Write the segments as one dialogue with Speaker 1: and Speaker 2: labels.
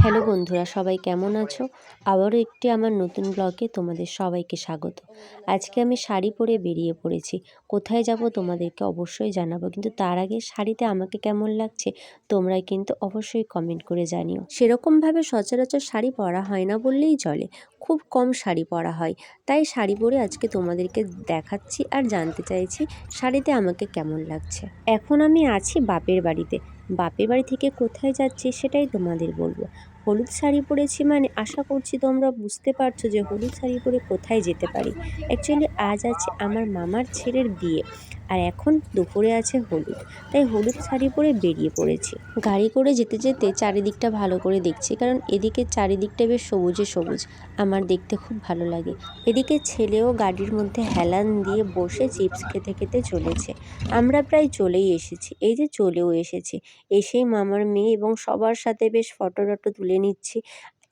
Speaker 1: Hello বন্ধুরা, সবাই কেমন আছো? আবারও একটি আমার নতুন ব্লগে তোমাদের সবাইকে স্বাগত। আজকে আমি শাড়ি পরে বেরিয়ে পড়েছি। কোথায় যাব তোমাদেরকে অবশ্যই জানাবো, কিন্তু তার আগে শাড়িতে আমাকে কেমন লাগছে তোমরা কিন্তু অবশ্যই কমেন্ট করে জানিও। সেরকমভাবে সচরাচর শাড়ি পরা হয় না বললেই চলে, খুব কম শাড়ি পরা হয়। তাই শাড়ি পরে আজকে তোমাদেরকে দেখাচ্ছি আর জানতে চাইছি শাড়িতে আমাকে কেমন লাগছে। এখন আমি আছি বাপের বাড়িতে। বাপের বাড়ি থেকে কোথায় যাচ্ছি সেটাই তোমাদের বলবো। হলুদ শাড়ি পরেছি মানে আশা করছি তোমরা বুঝতে পারছো যে হলুদ শাড়ি পরে কোথায় যেতে পারি। অ্যাকচুয়ালি আজ আছে আমার মামার ছেলের বিয়ে, আর এখন দুপুরে আছে হলুদ, তাই হলুদ শাড়ি পরে বেরিয়ে পড়েছি। গাড়ি করে যেতে যেতে চারিদিকটা ভালো করে দেখছি, কারণ এদিকে চারিদিকটা বেশ সবুজে সবুজ, আমার দেখতে খুব ভালো লাগে। এদিকে ছেলেও গাড়ির মধ্যে হেলান দিয়ে বসে চিপস খেতে খেতে চলেছে। আমরা প্রায় চলেই এসেছি, এই যে চলেও এসেছি। এসেই মামার মেয়ে এবং সবার সাথে বেশ ফটো টটো তুলে নিচ্ছি।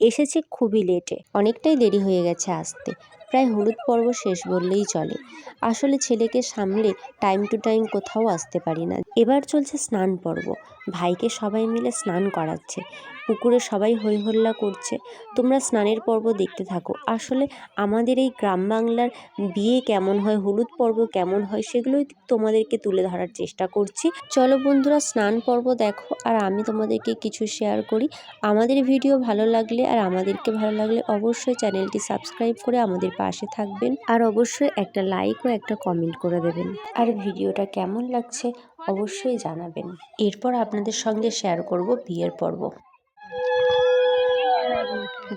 Speaker 1: এসেছি খুবই লেটে, অনেকটাই দেরি হয়ে গেছে আসতে, প্রায় হলুদ পর্ব শেষ বললেই চলে। আসলে ছেলেকে সামলে টাইম টু টাইম কোথাও আসতে পারি না। এবার চলছে স্নান পর্ব, ভাইকে সবাই মিলে স্নান করাচ্ছে, পুকুরে সবাই হই হল্লা করছে। তোমরা স্নানের পর্ব দেখতে থাকো। আসলে আমাদের এই গ্রাম বাংলার বিয়ে কেমন হয়, হলুদ পর্ব কেমন হয়, সেগুলোই তোমাদেরকে তুলে ধরার চেষ্টা করছি। চলো বন্ধুরা, স্নান পর্ব দেখো আর আমি তোমাদেরকে কিছু শেয়ার করি। আমাদের ভিডিও ভালো লাগলে আর আমাদেরকে ভালো লাগলে অবশ্যই চ্যানেলটি সাবস্ক্রাইব করে আমাদের পাশে থাকবেন, আর অবশ্যই একটা লাইক ও একটা কমেন্ট করে দেবেন, আর ভিডিওটা কেমন লাগছে অবশ্যই জানাবেন। এরপর আপনাদের সঙ্গে শেয়ার করব বিয়ের পর্ব।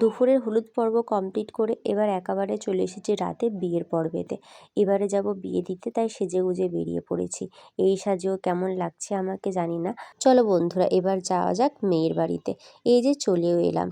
Speaker 1: দুপুরের হলুদ পর্ব কমপ্লিট করে এবার একেবারে চলে এসেছি রাতে বিয়ের পর্বেতে। এবারে যাব বিয়ে দিতে, তাই সেজে গুজে বেরিয়ে পড়েছি। এই সাজেও কেমন লাগছে আমাকে জানি না। চলো বন্ধুরা, এবার যাওয়া যাক মেয়ের বাড়িতে। এই যে চলেও এলাম।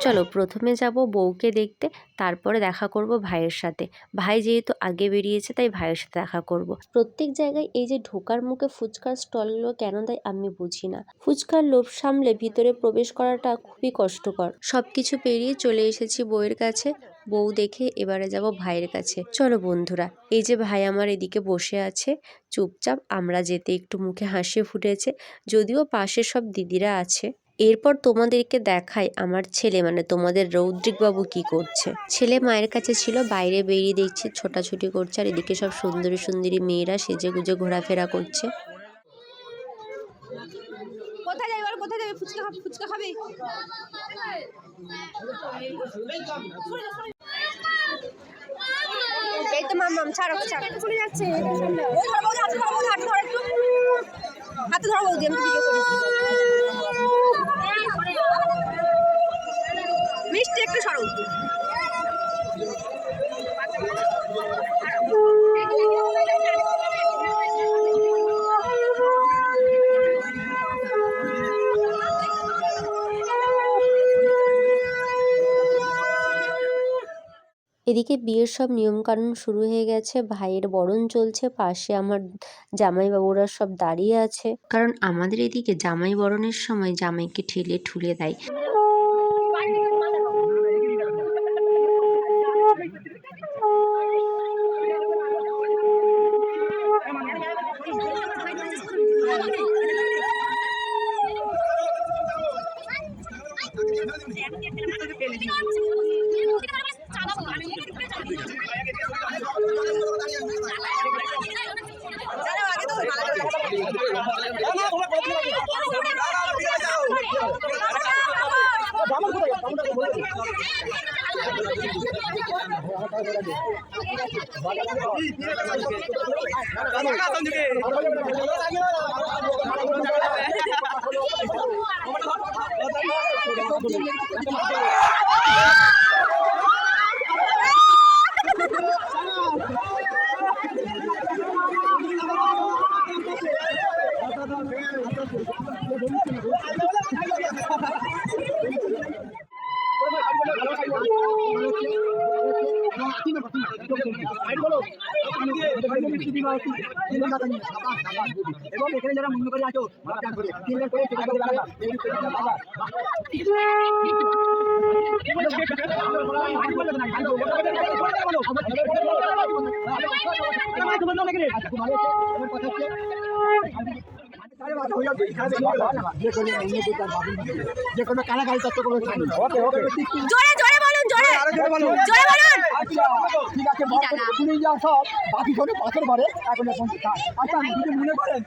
Speaker 1: চলো প্রথমে যাব বউকে দেখতে, তারপরে দেখা করব ভাইয়ের সাথে। ভাই যেহেতু আগে বেরিয়েছে তাই ভাইয়ের সাথে দেখা করব। প্রত্যেক জায়গায় এই যে ঢোকার মুখে ফুচকার স্টলগুলো কেন দেয় আমি বুঝি না। ফুচকার লোভ সামলে ভিতরে প্রবেশ করাটা খুবই কষ্টকর। সবকিছু পেরিয়ে চলে এসেছি বউয়ের কাছে। বউ দেখে এবারে যাব ভাইয়ের কাছে। চলো বন্ধুরা, এই যে ভাই আমার এদিকে বসে আছে চুপচাপ। আমরা যেতে একটু মুখে হাসি ফুটেছে, যদিও পাশে সব দিদিরা আছে। এরপর তোমাদেরকে দেখাই আমার ছেলে, মানে তোমাদের রৌদ্রিক বাবু কি করছে। ছেলে মায়ের কাছে ছিল, বাইরে বেরিয়ে দেখছি ছোটাছুটি করছে, আর এদিকে সব সুন্দরী সুন্দরী মেয়েরা সেজে গুজে ঘোরাফেরা করছে।
Speaker 2: কোথায় যাবে বল, কোথায় যাবে? ফুচকা খাবে? এই তো মাম ছাড়ো চলে যাচ্ছে। হাতে ধরো বৌদি, আমি ভিডিও করি। মিষ্টি একটু সরো।
Speaker 1: এদিকে বিয়ের সব নিয়মকানুন শুরু হয়ে গেছে, ভাইয়ের বরণ চলছে, পাশে আমার জামাইবাবুরা সব দাঁড়িয়ে আছে, কারণ আমাদের এদিকে জামাই বরণের সময় জামাইকে ঠেলে ঠুলে দেয়।
Speaker 3: এবং এখানে যারা মূল্য করে আছো যে কোনো কারাগারি তত্ত্ব করে
Speaker 2: জোরে জোরে বলুন, জোরে জোরে বলুন।
Speaker 3: ঠিক আছে, তুমি যা সব বাকি করে পাথর মারে এখন আচ্ছা যদি মনে করেন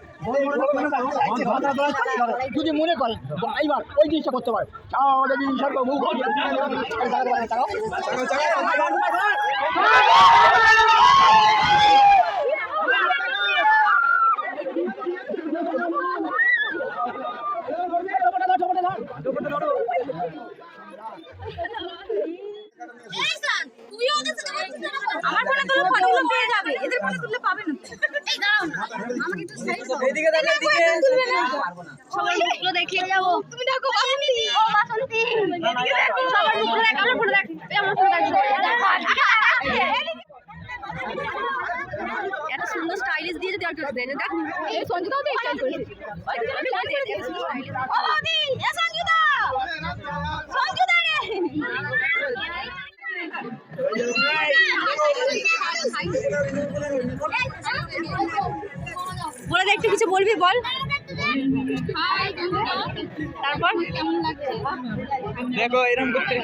Speaker 3: যদি মনে করেন এইবার ওই জিনিসটা করতে পারে আমাদের জিনিসটা
Speaker 2: আমার ফোনে তুলে ফটোগুলো পেয়ে যাবে, এদের ফোনে তুললে পাবে না। এই দাঁড়াও না, আমাকে একটু সাইড দাও। এদিকে দেখো, এদিকে তুলবে না। সবাই মুখগুলো দেখিয়ে যাও। তুমি দেখো বাসন্তী, ও বাসন্তী। এদিকে দেখো, সবার মুখগুলো দেখ, আমার ফটো দেখ। এই আমার ফটো দেখ। এত সুন্দর স্টাইলিশ দিয়ে যদি আর কিছু দেন, দেখ এই সঞ্জিতাও তো স্টাইল করেছে। ওই দিকে আমি লাইট দিয়ে দিয়েছি স্টাইল। ও বৌদি, এ সঞ্জিতা, সঞ্জিতা রে। বলে দে, একটু কিছু বলবি, বল। তারপর কেমন লাগছে দেখো এরকম করতে।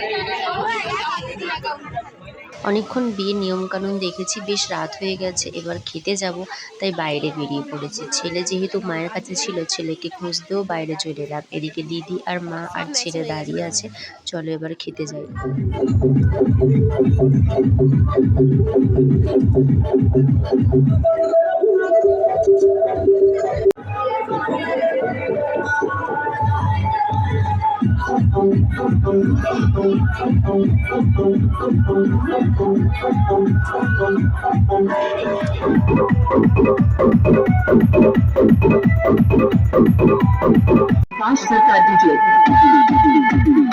Speaker 1: অনেকক্ষণ বিয়ের নিয়মকানুন দেখেছি, বেশ রাত হয়ে গেছে, এবার খেতে যাব, তাই বাইরে বেরিয়ে পড়েছি। ছেলে যেহেতু মায়ের কাছে ছিল, ছেলেকে খুঁজতেও বাইরে চলে এলাম। এদিকে দিদি আর মা আর ছেলে দাঁড়িয়ে আছে, চলো এবার খেতে যাই।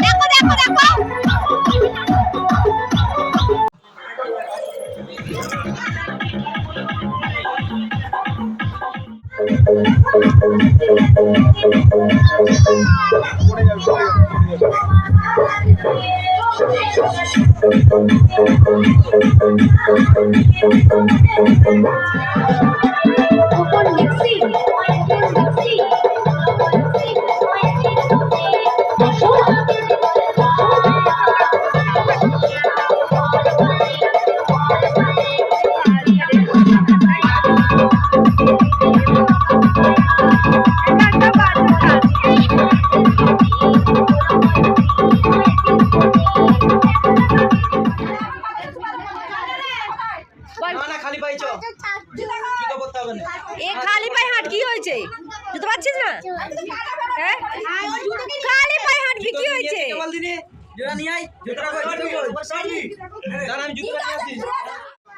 Speaker 2: দেখো দেখো দেখো। এ খালি পায়ে হাঁট, কি হয়েছে? জুতো পাচ্ছিস না? হ্যাঁ, খালি পায়ে হাঁটবি, কি হয়েছে?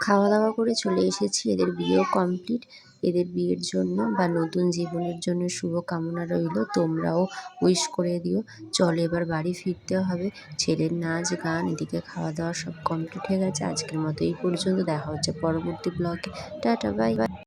Speaker 1: খাওয়া দাওয়া করে চলে এসেছি, এদের বিয়েও কমপ্লিট। এদের বিয়ের জন্য বা নতুন জীবনের জন্য শুভ কামনা রইল, তোমরাও উইশ করে দিও। চলো এবার বাড়ি ফিরতে হবে। ছেলের নাচ গান, এদিকে খাওয়া দাওয়া সব কমপ্লিট হয়ে গেছে। আজকের মতো এই পর্যন্ত, দেখা হচ্ছে পরবর্তী ব্লগে। Tata, bye bye.